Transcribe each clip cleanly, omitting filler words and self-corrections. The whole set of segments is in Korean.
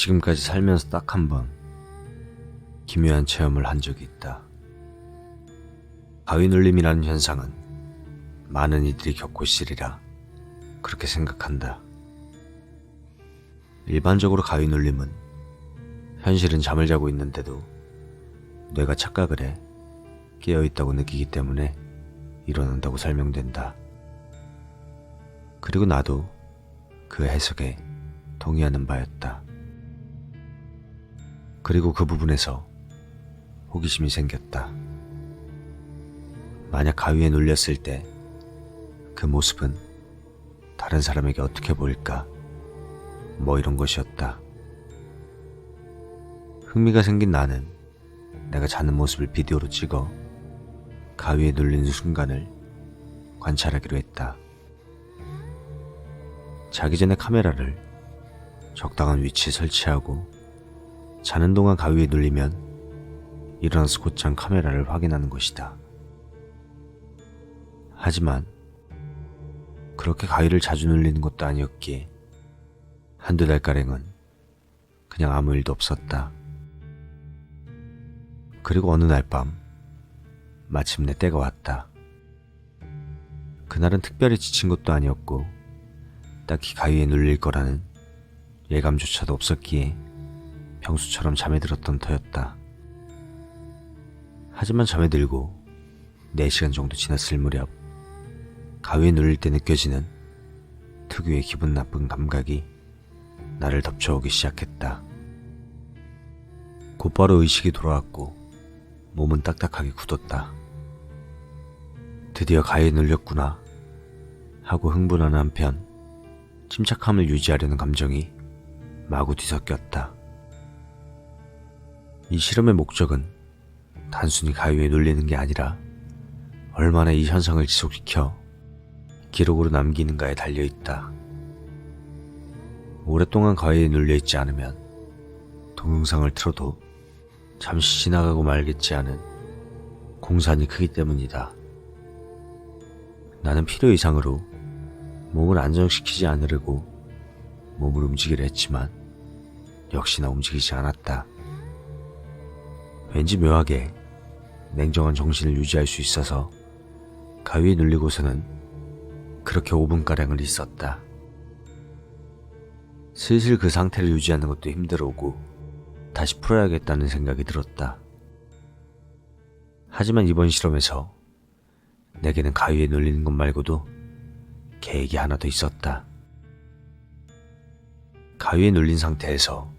지금까지 살면서 딱 한 번 기묘한 체험을 한 적이 있다. 가위눌림이라는 현상은 많은 이들이 겪고 있으리라 그렇게 생각한다. 일반적으로 가위눌림은 현실은 잠을 자고 있는데도 뇌가 착각을 해 깨어있다고 느끼기 때문에 일어난다고 설명된다. 그리고 나도 그 해석에 동의하는 바였다. 그리고 그 부분에서 호기심이 생겼다. 만약 가위에 눌렸을 때 그 모습은 다른 사람에게 어떻게 보일까? 뭐 이런 것이었다. 흥미가 생긴 나는 내가 자는 모습을 비디오로 찍어 가위에 눌리는 순간을 관찰하기로 했다. 자기 전에 카메라를 적당한 위치에 설치하고 자는 동안 가위에 눌리면 일어나서 곧장 카메라를 확인하는 것이다. 하지만 그렇게 가위를 자주 눌리는 것도 아니었기에 한두 달가량은 그냥 아무 일도 없었다. 그리고 어느 날 밤 마침내 때가 왔다. 그날은 특별히 지친 것도 아니었고 딱히 가위에 눌릴 거라는 예감조차도 없었기에 평소처럼 잠에 들었던 터였다. 하지만 잠에 들고 4시간 정도 지났을 무렵 가위에 눌릴 때 느껴지는 특유의 기분 나쁜 감각이 나를 덮쳐오기 시작했다. 곧바로 의식이 돌아왔고 몸은 딱딱하게 굳었다. 드디어 가위에 눌렸구나 하고 흥분하는 한편 침착함을 유지하려는 감정이 마구 뒤섞였다. 이 실험의 목적은 단순히 가위에 눌리는 게 아니라 얼마나 이 현상을 지속시켜 기록으로 남기는가에 달려있다. 오랫동안 가위에 눌려있지 않으면 동영상을 틀어도 잠시 지나가고 말겠지 하는 공산이 크기 때문이다. 나는 필요 이상으로 몸을 안정시키지 않으려고 몸을 움직이려 했지만 역시나 움직이지 않았다. 왠지 묘하게 냉정한 정신을 유지할 수 있어서 가위에 눌리고서는 그렇게 5분가량을 있었다. 슬슬 그 상태를 유지하는 것도 힘들어오고 다시 풀어야겠다는 생각이 들었다. 하지만 이번 실험에서 내게는 가위에 눌리는 것 말고도 계획이 하나 더 있었다. 가위에 눌린 상태에서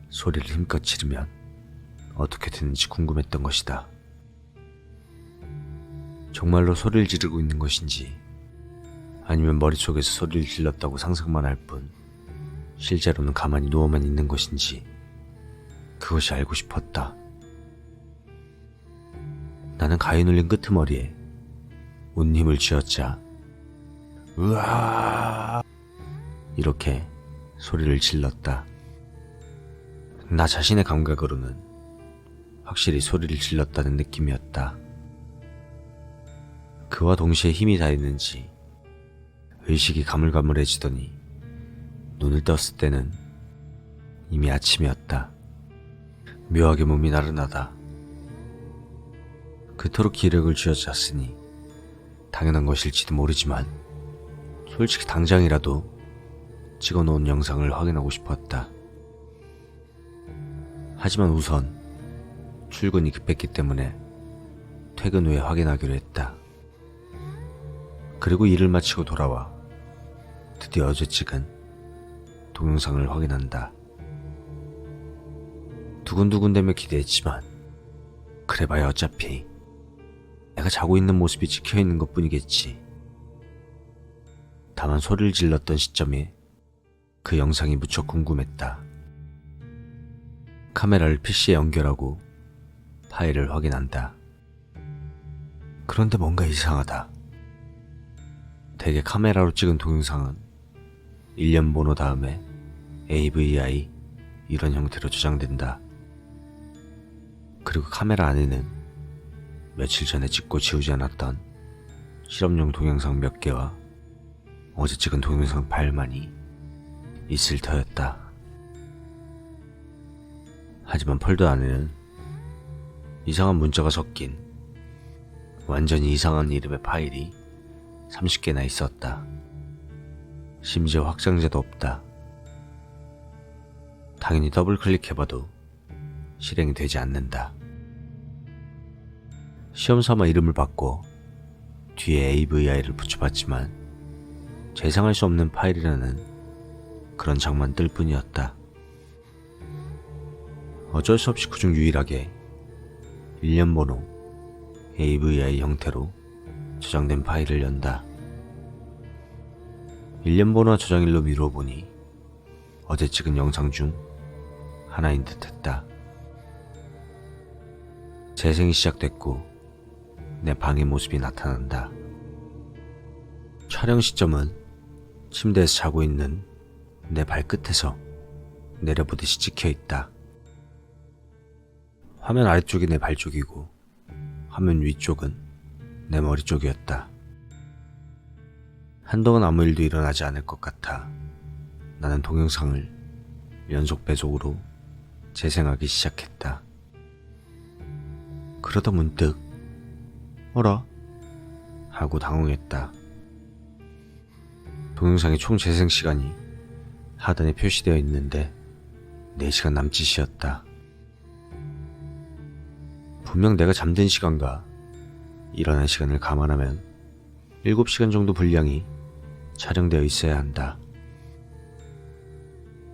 소리를 힘껏 지르면 어떻게 되는지 궁금했던 것이다. 정말로 소리를 지르고 있는 것인지 아니면 머릿속에서 소리를 질렀다고 상상만 할 뿐 실제로는 가만히 누워만 있는 것인지 그것이 알고 싶었다. 나는 가위 눌린 끄트머리에 온 힘을 쥐어짜 으아 이렇게 소리를 질렀다. 나 자신의 감각으로는 확실히 소리를 질렀다는 느낌이었다. 그와 동시에 힘이 다했는지 의식이 가물가물해지더니 눈을 떴을 때는 이미 아침이었다. 묘하게 몸이 나른하다. 그토록 기력을 쥐어짰으니 당연한 것일지도 모르지만 솔직히 당장이라도 찍어놓은 영상을 확인하고 싶었다. 하지만 우선 출근이 급했기 때문에 퇴근 후에 확인하기로 했다. 그리고 일을 마치고 돌아와 드디어 어제 찍은 동영상을 확인한다. 두근두근대며 기대했지만 그래봐야 어차피 내가 자고 있는 모습이 찍혀있는 것뿐이겠지. 다만 소리를 질렀던 시점에 그 영상이 무척 궁금했다. 카메라를 PC에 연결하고 파일을 확인한다. 그런데 뭔가 이상하다. 대개 카메라로 찍은 동영상은 일련 번호 다음에 AVI 이런 형태로 저장된다. 그리고 카메라 안에는 며칠 전에 찍고 지우지 않았던 실험용 동영상 몇 개와 어제 찍은 동영상 파일만이 있을 터였다. 하지만 폴더 안에는 이상한 문자가 섞인 완전히 이상한 이름의 파일이 30개나 있었다. 심지어 확장자도 없다. 당연히 더블 클릭해봐도 실행이 되지 않는다. 시험삼아 이름을 바꿔 뒤에 AVI를 붙여봤지만 재생할 수 없는 파일이라는 그런 장만 뜰 뿐이었다. 어쩔 수 없이 그중 유일하게 일련 번호 AVI 형태로 저장된 파일을 연다. 일련 번호와 저장일로 미뤄보니 어제 찍은 영상 중 하나인 듯 했다. 재생이 시작됐고 내 방의 모습이 나타난다. 촬영 시점은 침대에서 자고 있는 내 발끝에서 내려보듯이 찍혀 있다. 화면 아래쪽이 내 발쪽이고 화면 위쪽은 내 머리 쪽이었다. 한동안 아무 일도 일어나지 않을 것 같아 나는 동영상을 연속 배속으로 재생하기 시작했다. 그러다 문득 어라? 하고 당황했다. 동영상의 총 재생 시간이 하단에 표시되어 있는데 4시간 남짓이었다. 분명 내가 잠든 시간과 일어난 시간을 감안하면 7시간 정도 분량이 촬영되어 있어야 한다.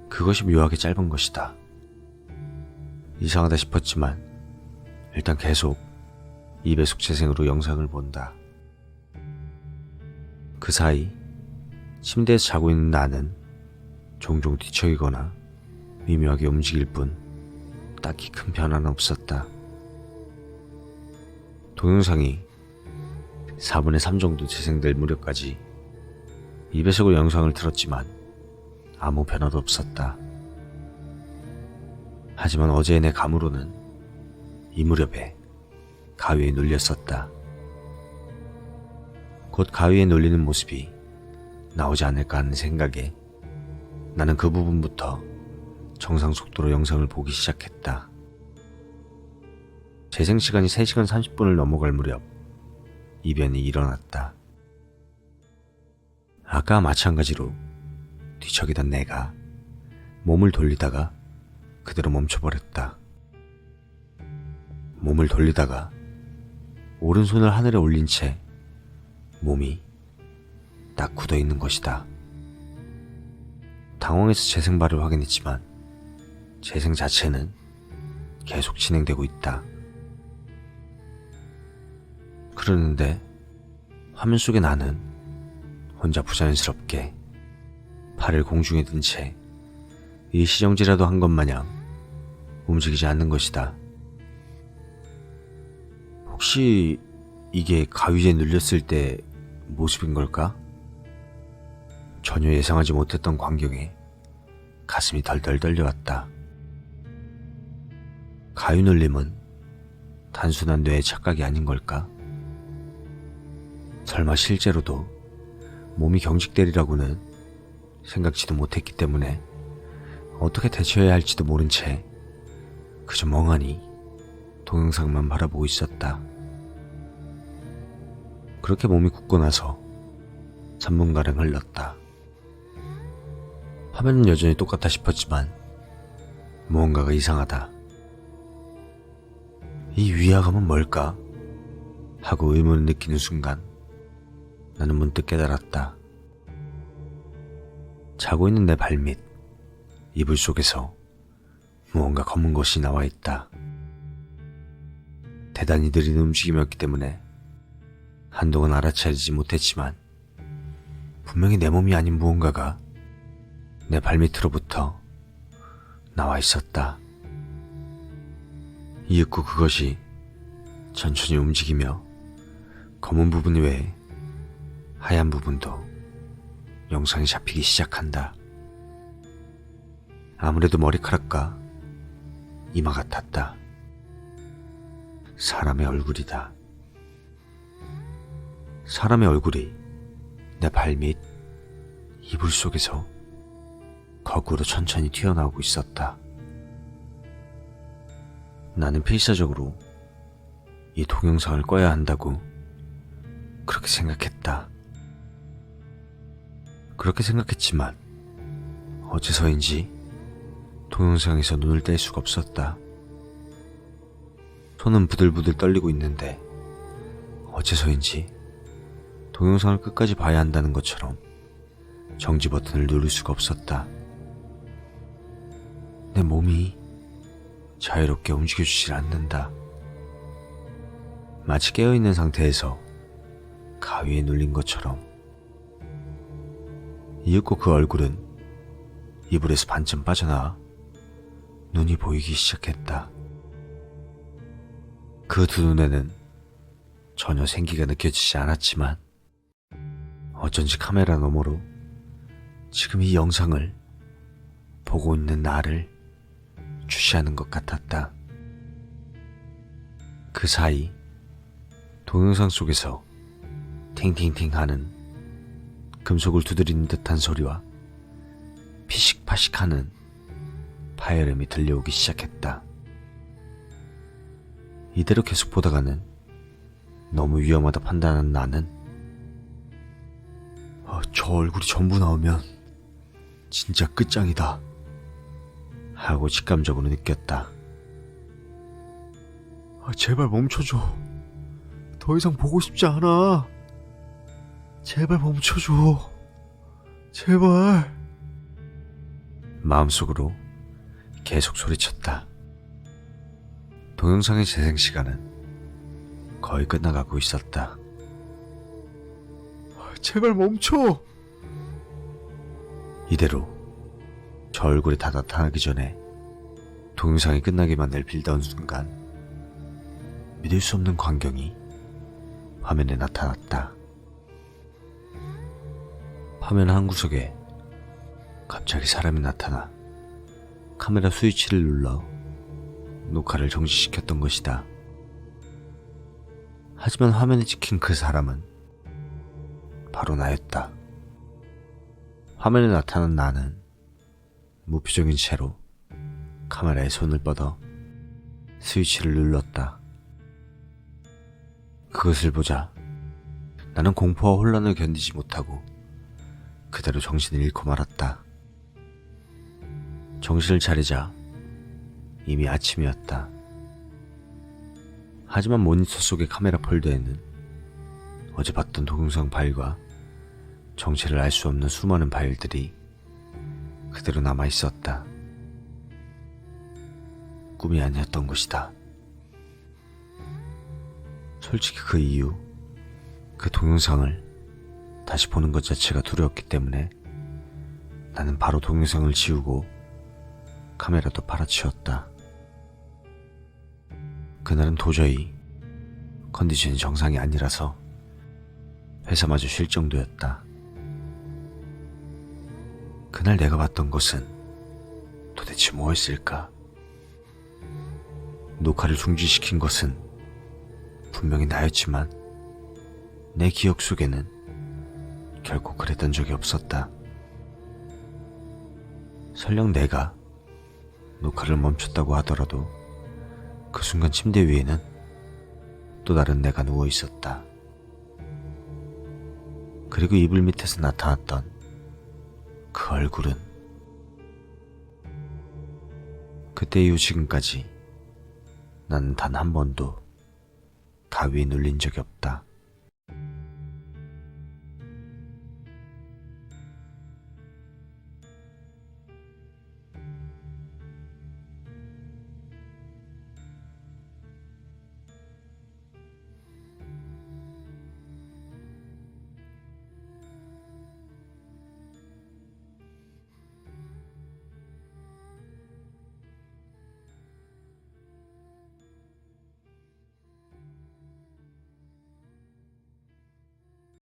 그것이 묘하게 짧은 것이다. 이상하다 싶었지만 일단 계속 2배속 재생으로 영상을 본다. 그 사이 침대에서 자고 있는 나는 종종 뒤척이거나 미묘하게 움직일 뿐 딱히 큰 변화는 없었다. 동영상이 4분의 3 정도 재생될 무렵까지 2배속으로 영상을 틀었지만 아무 변화도 없었다. 하지만 어제의 내 감으로는 이 무렵에 가위에 눌렸었다. 곧 가위에 눌리는 모습이 나오지 않을까 하는 생각에 나는 그 부분부터 정상 속도로 영상을 보기 시작했다. 재생 시간이 3시간 30분을 넘어갈 무렵 이변이 일어났다. 아까와 마찬가지로 뒤척이던 내가 몸을 돌리다가 그대로 멈춰버렸다. 몸을 돌리다가 오른손을 하늘에 올린 채 몸이 딱 굳어있는 것이다. 당황해서 재생바를 확인했지만 재생 자체는 계속 진행되고 있다. 그러는데 화면 속에 나는 혼자 부자연스럽게 팔을 공중에 든 채 일시정지라도 한 것 마냥 움직이지 않는 것이다. 혹시 이게 가위에 눌렸을 때 모습인 걸까? 전혀 예상하지 못했던 광경에 가슴이 덜덜 떨려왔다. 가위 눌림은 단순한 뇌의 착각이 아닌 걸까? 설마 실제로도 몸이 경직되리라고는 생각지도 못했기 때문에 어떻게 대처해야 할지도 모른 채 그저 멍하니 동영상만 바라보고 있었다. 그렇게 몸이 굳고 나서 3분가량 흘렀다. 화면은 여전히 똑같아 싶었지만 무언가가 이상하다. 이 위화감은 뭘까? 하고 의문을 느끼는 순간 나는 문득 깨달았다. 자고 있는 내 발밑, 이불 속에서 무언가 검은 것이 나와 있다. 대단히 느린 움직임이었기 때문에 한동안 알아차리지 못했지만 분명히 내 몸이 아닌 무언가가 내 발밑으로부터 나와 있었다. 이윽고 그것이 천천히 움직이며 검은 부분 외에 하얀 부분도 영상에 잡히기 시작한다. 아무래도 머리카락과 이마 같았다. 사람의 얼굴이다. 사람의 얼굴이 내 발밑 이불 속에서 거꾸로 천천히 튀어나오고 있었다. 나는 필사적으로 이 동영상을 꺼야 한다고 그렇게 생각했다. 그렇게 생각했지만 어째서인지 동영상에서 눈을 뗄 수가 없었다. 손은 부들부들 떨리고 있는데 어째서인지 동영상을 끝까지 봐야 한다는 것처럼 정지 버튼을 누를 수가 없었다. 내 몸이 자유롭게 움직여주질 않는다. 마치 깨어있는 상태에서 가위에 눌린 것처럼. 이윽고 그 얼굴은 이불에서 반쯤 빠져나와 눈이 보이기 시작했다. 그 두 눈에는 전혀 생기가 느껴지지 않았지만 어쩐지 카메라 너머로 지금 이 영상을 보고 있는 나를 주시하는 것 같았다. 그 사이 동영상 속에서 팅팅팅 하는 금속을 두드리는 듯한 소리와 피식파식 하는 파열음이 들려오기 시작했다. 이대로 계속 보다가는 너무 위험하다 판단한 나는 저 얼굴이 전부 나오면 진짜 끝장이다 하고 직감적으로 느꼈다. 제발 멈춰줘. 더 이상 보고 싶지 않아. 제발 멈춰줘. 제발. 마음속으로 계속 소리쳤다. 동영상의 재생시간은 거의 끝나가고 있었다. 제발 멈춰. 이대로 저 얼굴이 다 나타나기 전에 동영상이 끝나기만을 빌던 순간 믿을 수 없는 광경이 화면에 나타났다. 화면 한 구석에 갑자기 사람이 나타나 카메라 스위치를 눌러 녹화를 정지시켰던 것이다. 하지만 화면에 찍힌 그 사람은 바로 나였다. 화면에 나타난 나는 무표정인 채로 카메라에 손을 뻗어 스위치를 눌렀다. 그것을 보자 나는 공포와 혼란을 견디지 못하고 그대로 정신을 잃고 말았다. 정신을 차리자 이미 아침이었다. 하지만 모니터 속의 카메라 폴더에는 어제 봤던 동영상 파일과 정체를 알 수 없는 수많은 파일들이 그대로 남아 있었다. 꿈이 아니었던 것이다. 솔직히 그 이후 그 동영상을 다시 보는 것 자체가 두려웠기 때문에 나는 바로 동영상을 지우고 카메라도 팔아치웠다. 그날은 도저히 컨디션이 정상이 아니라서 회사마저 쉴 정도였다. 그날 내가 봤던 것은 도대체 뭐였을까? 녹화를 중지시킨 것은 분명히 나였지만 내 기억 속에는 결코 그랬던 적이 없었다. 설령 내가 녹화를 멈췄다고 하더라도 그 순간 침대 위에는 또 다른 내가 누워 있었다. 그리고 이불 밑에서 나타났던 그 얼굴은 그때 이후 지금까지 나는 단 한 번도 가위에 눌린 적이 없다.